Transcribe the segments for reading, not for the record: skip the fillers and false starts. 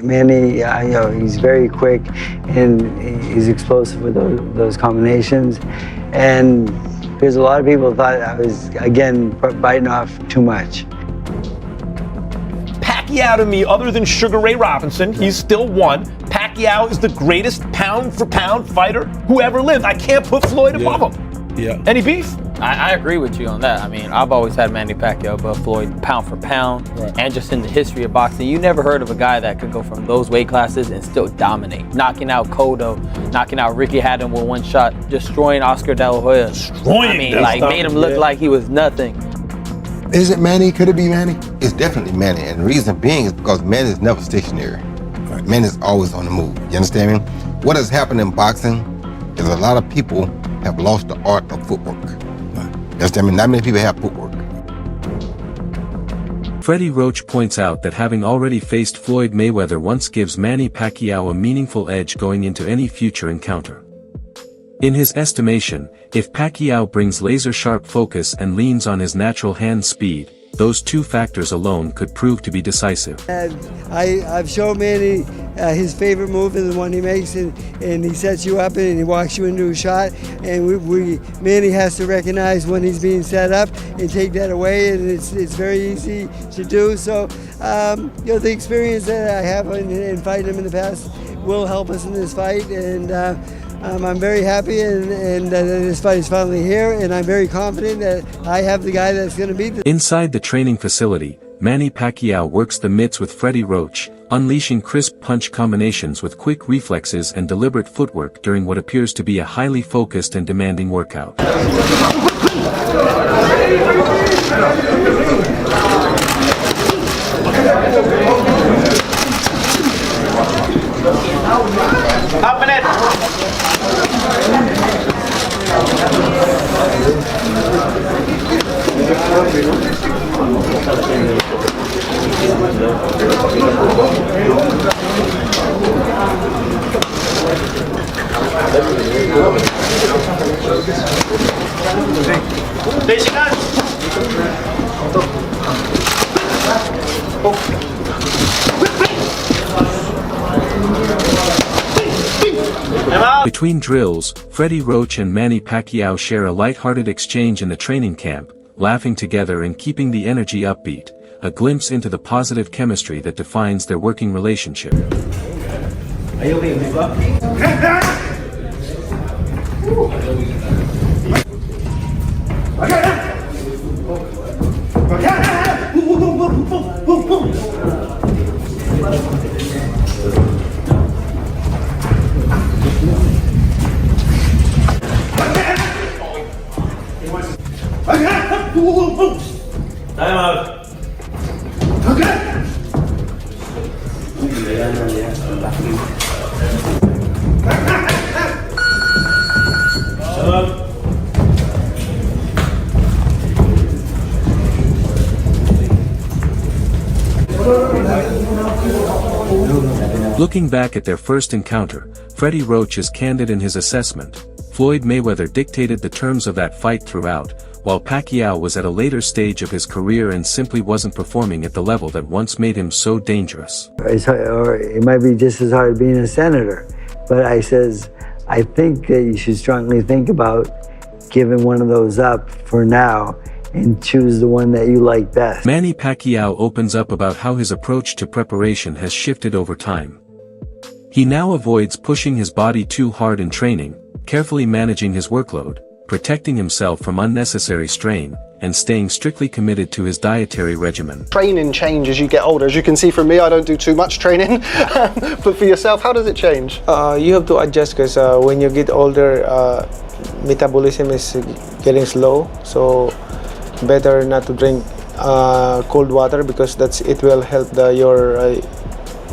Manny, he's very quick and he's explosive with those combinations. And there's a lot of people thought I was, again, biting off too much. Pacquiao to me, other than Sugar Ray Robinson, he's still one. Pacquiao is the greatest pound-for-pound fighter who ever lived. I can't put Floyd above him. Yeah. Any beef? I agree with you on that. I mean, I've always had Manny Pacquiao above Floyd pound for pound. Right. And just in the history of boxing, you never heard of a guy that could go from those weight classes and still dominate. Knocking out Cotto, knocking out Ricky Hatton with one shot, destroying Oscar De La Hoya. Destroying I mean, like, made him look like he was nothing. Is it Manny? Could it be Manny? It's definitely Manny, and the reason being is because Manny is never stationary. Right. Manny is always on the move. You understand me? What has happened in boxing is a lot of people have lost the art of footwork. You understand me? Not many people have footwork. Freddie Roach points out that having already faced Floyd Mayweather once gives Manny Pacquiao a meaningful edge going into any future encounter. In his estimation, if Pacquiao brings laser-sharp focus and leans on his natural hand speed, those two factors alone could prove to be decisive. I've shown Manny his favorite move is the one he makes, and he sets you up and he walks you into a shot. And Manny has to recognize when he's being set up and take that away, and it's very easy to do. So, the experience that I have in fighting him in the past will help us in this fight, and I'm very happy and this fight is finally here, and I'm very confident that I have the guy that's going to beat the... Inside the training facility, Manny Pacquiao works the mitts with Freddie Roach, unleashing crisp punch combinations with quick reflexes and deliberate footwork during what appears to be a highly focused and demanding workout. Between drills, Freddie Roach and Manny Pacquiao share a light-hearted exchange in the training camp, laughing together and keeping the energy upbeat, a glimpse into the positive chemistry that defines their working relationship. Time out. Looking back at their first encounter, Freddie Roach is candid in his assessment. Floyd Mayweather dictated the terms of that fight throughout, while Pacquiao was at a later stage of his career and simply wasn't performing at the level that once made him so dangerous. Or it might be just as hard being a senator. But I think that you should strongly think about giving one of those up for now and choose the one that you like best. Manny Pacquiao opens up about how his approach to preparation has shifted over time. He now avoids pushing his body too hard in training, carefully managing his workload, protecting himself from unnecessary strain, and staying strictly committed to his dietary regimen. Training changes as you get older. As you can see from me, I don't do too much training. But for yourself, how does it change? You have to adjust because when you get older, metabolism is getting slow. So better not to drink cold water because it will help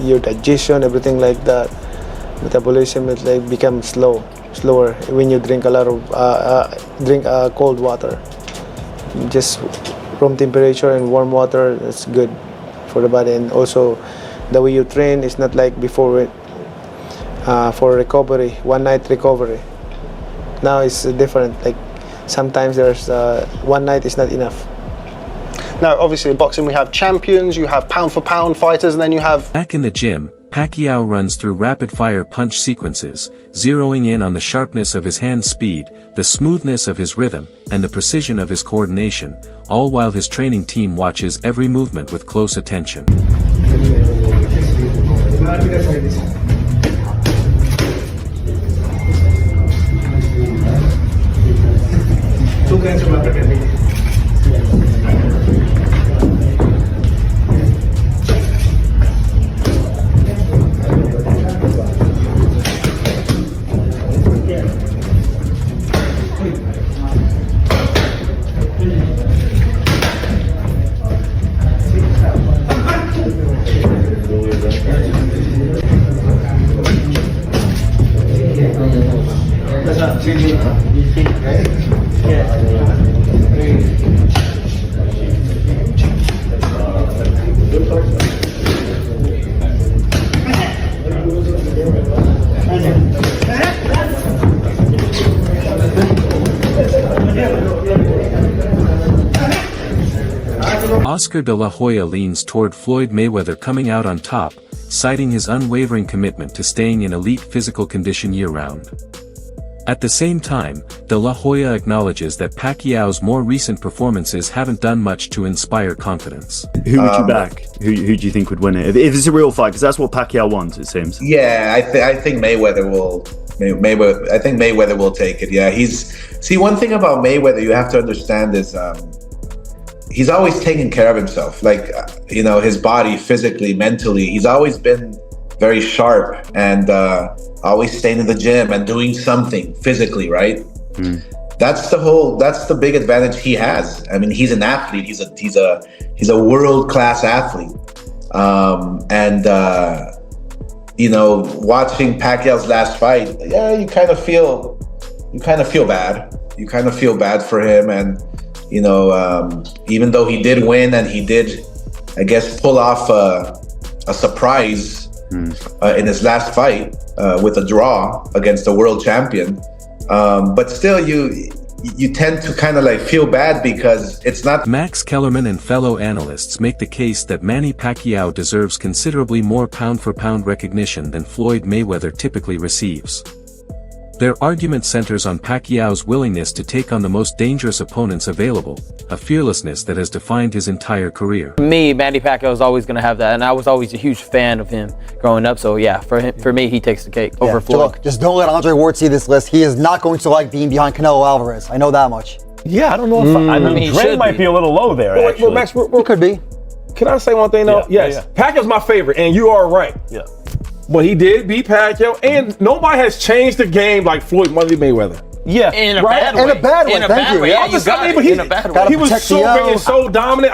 your digestion, everything like that. Metabolism is like become slower when you drink a lot of cold water. Just room temperature and warm water, that's good for the body. And also the way you train is not like before for recovery, one night recovery. Now it's different. Like sometimes there's one night is not enough. Now, obviously in boxing we have champions, you have pound for pound fighters, and then you have... Back in the gym, Pacquiao runs through rapid-fire punch sequences, zeroing in on the sharpness of his hand speed, the smoothness of his rhythm, and the precision of his coordination, all while his training team watches every movement with close attention. Oscar de la Hoya leans toward Floyd Mayweather coming out on top, citing his unwavering commitment to staying in elite physical condition year-round. At the same time, de la Hoya acknowledges that Pacquiao's more recent performances haven't done much to inspire confidence. Who would you back? Who do you think would win it? If it's a real fight, because that's what Pacquiao wants, it seems. Yeah, I think Mayweather will. I think Mayweather will take it. Yeah, see, one thing about Mayweather you have to understand is he's always taken care of himself. Like, his body, physically, mentally, he's always been very sharp and always staying in the gym and doing something physically, right? That's the big advantage he has. I mean, he's an athlete. He's a world-class athlete. Watching Pacquiao's last fight, yeah, you kind of feel bad. You kind of feel bad for him, and even though he did win and he did, I guess, pull off a surprise in his last fight with a draw against the world champion, but still, you tend to kind of like feel bad because it's not. Max Kellerman and fellow analysts make the case that Manny Pacquiao deserves considerably more pound-for-pound recognition than Floyd Mayweather typically receives. Their argument centers on Pacquiao's willingness to take on the most dangerous opponents available, a fearlessness that has defined his entire career. For me, Manny Pacquiao is always going to have that, and I was always a huge fan of him growing up, so yeah, for me, he takes the cake over Floyd. Look, just don't let Andre Ward see this list. He is not going to like being behind Canelo Alvarez. I know that much. Yeah, I don't know if I mean, Dre might be a little low there, actually. Well, Max, It could be. Can I say one thing, though? Yes. Pacquiao's my favorite, and you are right. Yeah. But he did beat Pacquiao, and nobody has changed the game like Floyd Mayweather. Yeah, in a bad way. In a bad way. Thank you. Yeah, you got it. In a bad way. He was so big and so dominant.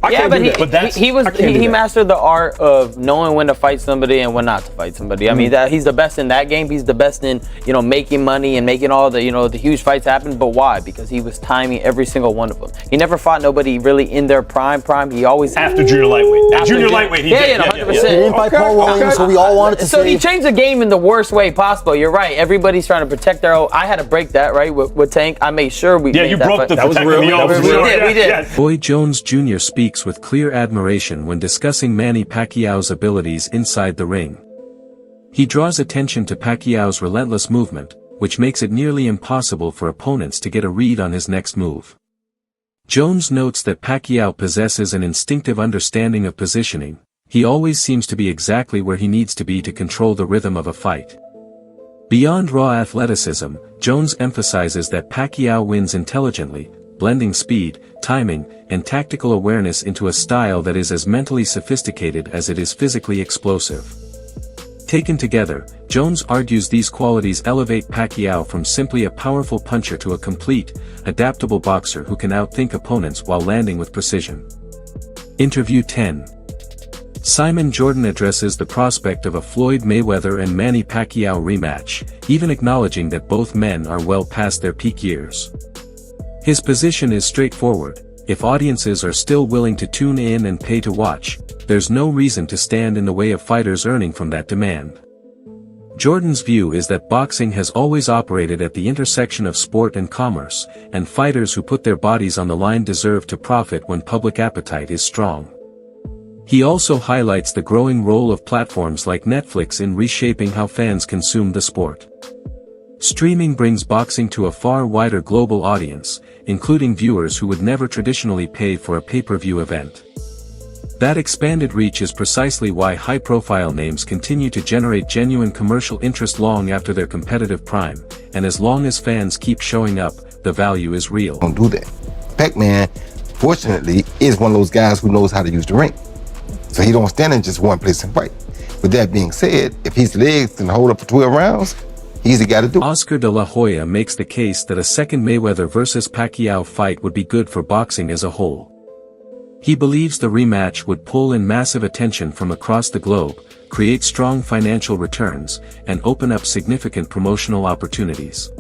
I can't do that. He mastered the art of knowing when to fight somebody and when not to fight somebody. I mean, he's the best in that game. He's the best in making money and making all the the huge fights happen. But why? Because he was timing every single one of them. He never fought nobody really in their prime. He always after junior lightweight. Junior lightweight, he did. 100%. He didn't fight Paul Williams, so we all wanted to see. So he changed the game in the worst way possible. You're right. Everybody's trying to protect their own. I had to break that right with Tank. I made sure we. Yeah, you broke the protect me off. We did. Roy Jones Jr. speaks with clear admiration when discussing Manny Pacquiao's abilities inside the ring. He draws attention to Pacquiao's relentless movement, which makes it nearly impossible for opponents to get a read on his next move. Jones notes that Pacquiao possesses an instinctive understanding of positioning. He always seems to be exactly where he needs to be to control the rhythm of a fight. Beyond raw athleticism, Jones emphasizes that Pacquiao wins intelligently, blending speed, timing, and tactical awareness into a style that is as mentally sophisticated as it is physically explosive. Taken together, Jones argues these qualities elevate Pacquiao from simply a powerful puncher to a complete, adaptable boxer who can outthink opponents while landing with precision. Interview 10. Simon Jordan addresses the prospect of a Floyd Mayweather and Manny Pacquiao rematch, even acknowledging that both men are well past their peak years. His position is straightforward: if audiences are still willing to tune in and pay to watch, there's no reason to stand in the way of fighters earning from that demand. Jordan's view is that boxing has always operated at the intersection of sport and commerce, and fighters who put their bodies on the line deserve to profit when public appetite is strong. He also highlights the growing role of platforms like Netflix in reshaping how fans consume the sport. Streaming brings boxing to a far wider global audience, including viewers who would never traditionally pay for a pay-per-view event. That expanded reach is precisely why high-profile names continue to generate genuine commercial interest long after their competitive prime, and as long as fans keep showing up, the value is real. Don't do that. Pac-Man, fortunately, is one of those guys who knows how to use the ring. So he don't stand in just one place and fight. With that being said, if his legs can hold up for 12 rounds, he's the guy to do it. Oscar de la Hoya makes the case that a second Mayweather versus Pacquiao fight would be good for boxing as a whole. He believes the rematch would pull in massive attention from across the globe, create strong financial returns, and open up significant promotional opportunities.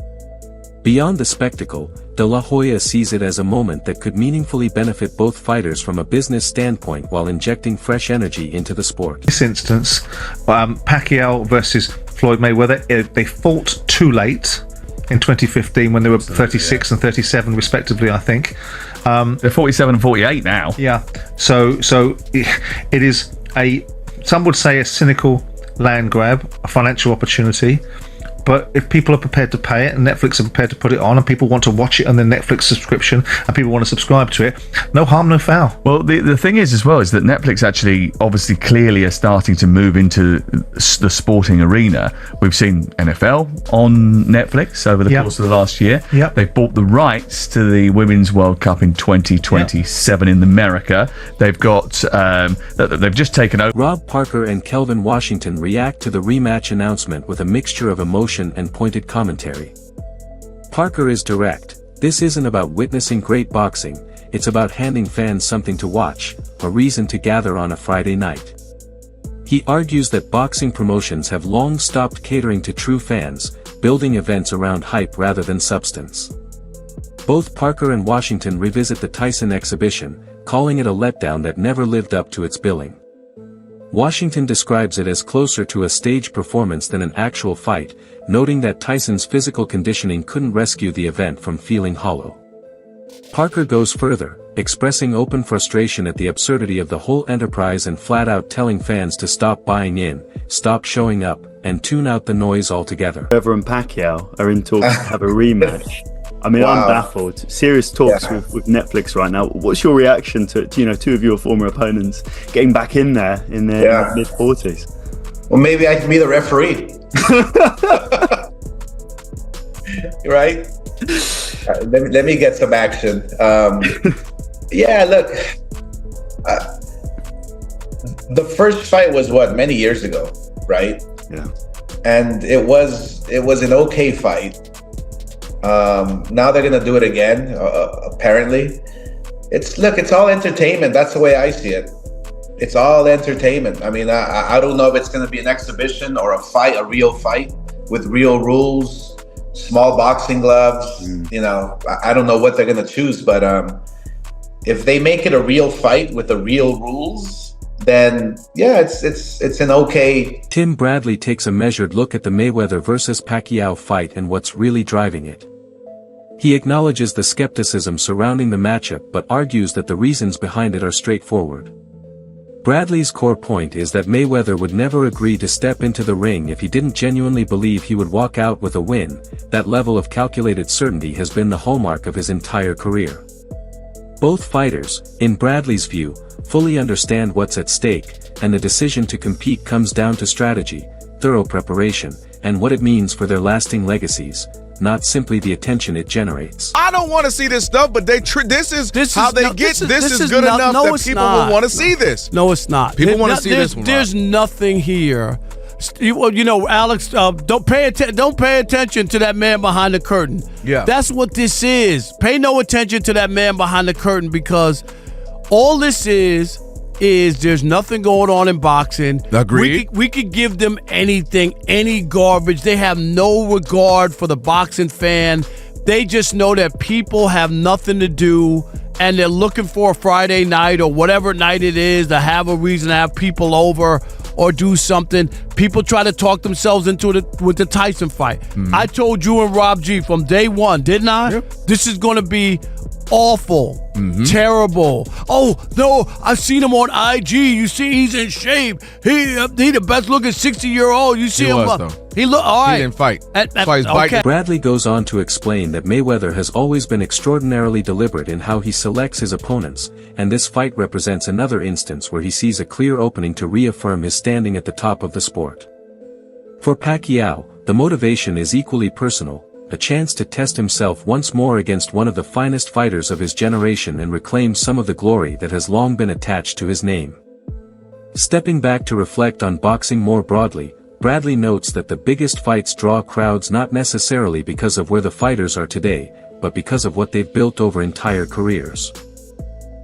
Beyond the spectacle, de la Hoya sees it as a moment that could meaningfully benefit both fighters from a business standpoint while injecting fresh energy into the sport. In this instance, Pacquiao versus Floyd Mayweather, they fought too late in 2015 when they were 36 and 37 respectively, I think. They're 47 and 48 now. Yeah, so it is some would say a cynical land grab, a financial opportunity. But if people are prepared to pay it, and Netflix are prepared to put it on, and people want to watch it on their Netflix subscription, and people want to subscribe to it, no harm, no foul. Well, the thing is as well is that Netflix actually obviously clearly are starting to move into the sporting arena. We've seen NFL on Netflix over the course of the last year. They've bought the rights to the Women's World Cup in 2027 in America. They've got they've just taken over. Rob Parker and Kelvin Washington react to the rematch announcement with a mixture of emotion and pointed commentary. Parker is direct. This isn't about witnessing great boxing, it's about handing fans something to watch, a reason to gather on a Friday night. He argues that boxing promotions have long stopped catering to true fans, building events around hype rather than substance. Both Parker and Washington revisit the Tyson exhibition, calling it a letdown that never lived up to its billing. Washington describes it as closer to a stage performance than an actual fight, noting that Tyson's physical conditioning couldn't rescue the event from feeling hollow. Parker goes further, expressing open frustration at the absurdity of the whole enterprise and flat out telling fans to stop buying in, stop showing up, and tune out the noise altogether. Mayweather and Pacquiao are in talks to have a rematch. I mean, I'm baffled. Serious talks with Netflix right now. What's your reaction to two of your former opponents getting back in there in their mid-40s? Well, maybe I can be the referee. Right? Let me get some action. Yeah, look. The first fight was many years ago, right? Yeah. And it was an okay fight. Now they're gonna do it again. Apparently, it's all entertainment. That's the way I see it. It's all entertainment. I mean, I don't know if it's gonna be an exhibition or a real fight with real rules, small boxing gloves. I don't know what they're gonna choose, but if they make it a real fight with the real rules, then yeah, it's an okay. Tim Bradley takes a measured look at the Mayweather versus Pacquiao fight and what's really driving it. He acknowledges the skepticism surrounding the matchup but argues that the reasons behind it are straightforward. Bradley's core point is that Mayweather would never agree to step into the ring if he didn't genuinely believe he would walk out with a win. That level of calculated certainty has been the hallmark of his entire career. Both fighters, in Bradley's view, fully understand what's at stake, and the decision to compete comes down to strategy, thorough preparation, and what it means for their lasting legacies, not simply the attention it generates. I don't want to see this stuff, but this is good enough that people will want to see this. No, it's not. People want to see this one. There's nothing here. Alex, don't pay attention to that man behind the curtain. Yeah. That's what this is. Pay no attention to that man behind the curtain, because all this is there's nothing going on in boxing. Agreed. We could give them anything, any garbage. They have no regard for the boxing fan. They just know that people have nothing to do, and they're looking for a Friday night or whatever night it is to have a reason to have people over or do something. People try to talk themselves into it with the Tyson fight. I told you and Rob G from day one, didn't I? Yep. This is going to be awful, terrible. Oh no, I've seen him on IG. You see, he's in shape. He the best looking 60-year-old. You see He him. was, though. He look all right. He didn't fight. That's why he's biting. Bradley goes on to explain that Mayweather has always been extraordinarily deliberate in how he selects his opponents, and this fight represents another instance where he sees a clear opening to reaffirm his standing at the top of the sport. For Pacquiao, the motivation is equally personal, a chance to test himself once more against one of the finest fighters of his generation and reclaim some of the glory that has long been attached to his name. Stepping back to reflect on boxing more broadly, Bradley notes that the biggest fights draw crowds not necessarily because of where the fighters are today, but because of what they've built over entire careers.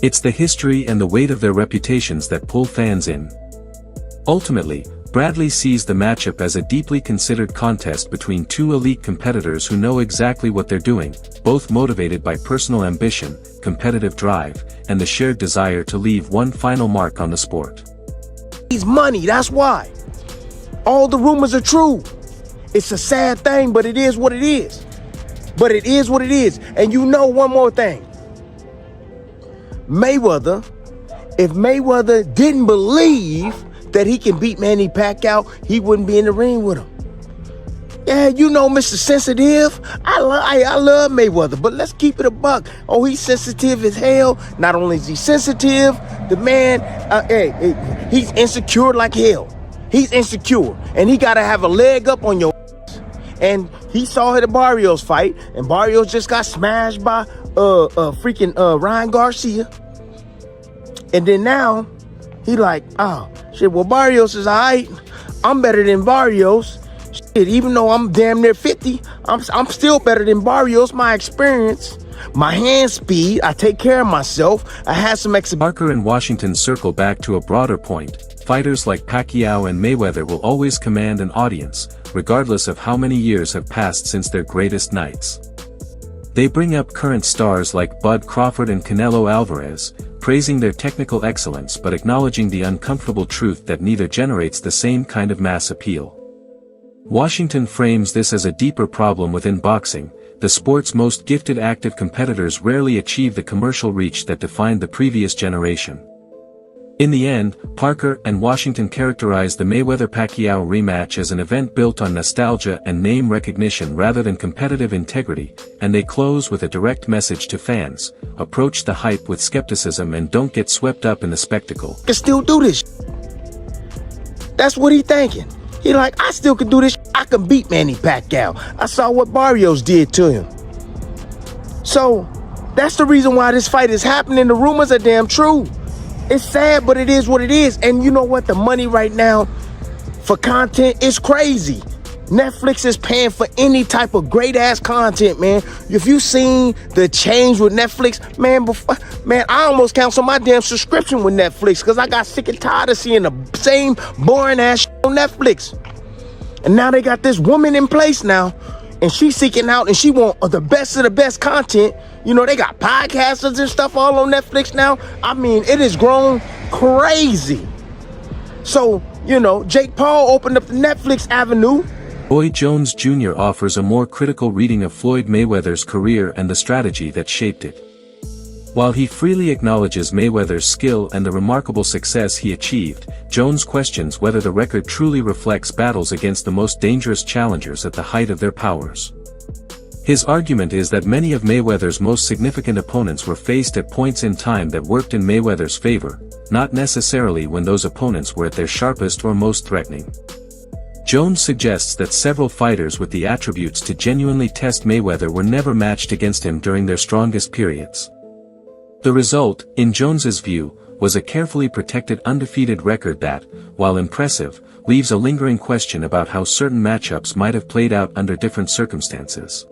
It's the history and the weight of their reputations that pull fans in. Ultimately, Bradley sees the matchup as a deeply considered contest between two elite competitors who know exactly what they're doing, both motivated by personal ambition, competitive drive, and the shared desire to leave one final mark on the sport. He's money, that's why. All the rumors are true. It's a sad thing, but it is what it is. But it is what it is. And you know one more thing. Mayweather, if Mayweather didn't believe that he can beat Manny Pacquiao, he wouldn't be in the ring with him. Yeah, you know Mr. Sensitive. I love Mayweather, but let's keep it a buck. Oh, he's sensitive as hell. Not only is he sensitive, the man, he's insecure like hell. He's insecure, and he got to have a leg up on your ass. And he saw the Barrios fight, and Barrios just got smashed by freaking Ryan Garcia. And then now, he like, oh, shit, well, Barrios is all right. I'm better than Barrios. Shit, even though I'm damn near 50, I'm still better than Barrios. My experience, my hand speed, I take care of myself. I had some Parker and Washington circle back to a broader point. Fighters like Pacquiao and Mayweather will always command an audience, regardless of how many years have passed since their greatest nights. They bring up current stars like Bud Crawford and Canelo Alvarez, praising their technical excellence but acknowledging the uncomfortable truth that neither generates the same kind of mass appeal. Washington frames this as a deeper problem within boxing. The sport's most gifted active competitors rarely achieve the commercial reach that defined the previous generation. In the end, Parker and Washington characterize the Mayweather-Pacquiao rematch as an event built on nostalgia and name recognition rather than competitive integrity, and they close with a direct message to fans: approach the hype with skepticism and don't get swept up in the spectacle. Can still do this. That's what he thinking. He like, I still can do this. I can beat Manny Pacquiao. I saw what Barrios did to him. So, that's the reason why this fight is happening. The rumors are damn true. It's sad, but it is what it is. And you know what? The money right now for content is crazy. Netflix is paying for any type of great-ass content, man. If you seen the change with Netflix, man, I almost canceled my damn subscription with Netflix because I got sick and tired of seeing the same boring-ass shit on Netflix. And now they got this woman in place now, and she's seeking out, and she want the best of the best content. You know, they got podcasters and stuff all on Netflix now. I mean, it has grown crazy. So, you know, Jake Paul opened up the Netflix avenue. Roy Jones Jr. offers a more critical reading of Floyd Mayweather's career and the strategy that shaped it. While he freely acknowledges Mayweather's skill and the remarkable success he achieved, Jones questions whether the record truly reflects battles against the most dangerous challengers at the height of their powers. His argument is that many of Mayweather's most significant opponents were faced at points in time that worked in Mayweather's favor, not necessarily when those opponents were at their sharpest or most threatening. Jones suggests that several fighters with the attributes to genuinely test Mayweather were never matched against him during their strongest periods. The result, in Jones's view, was a carefully protected undefeated record that, while impressive, leaves a lingering question about how certain matchups might have played out under different circumstances.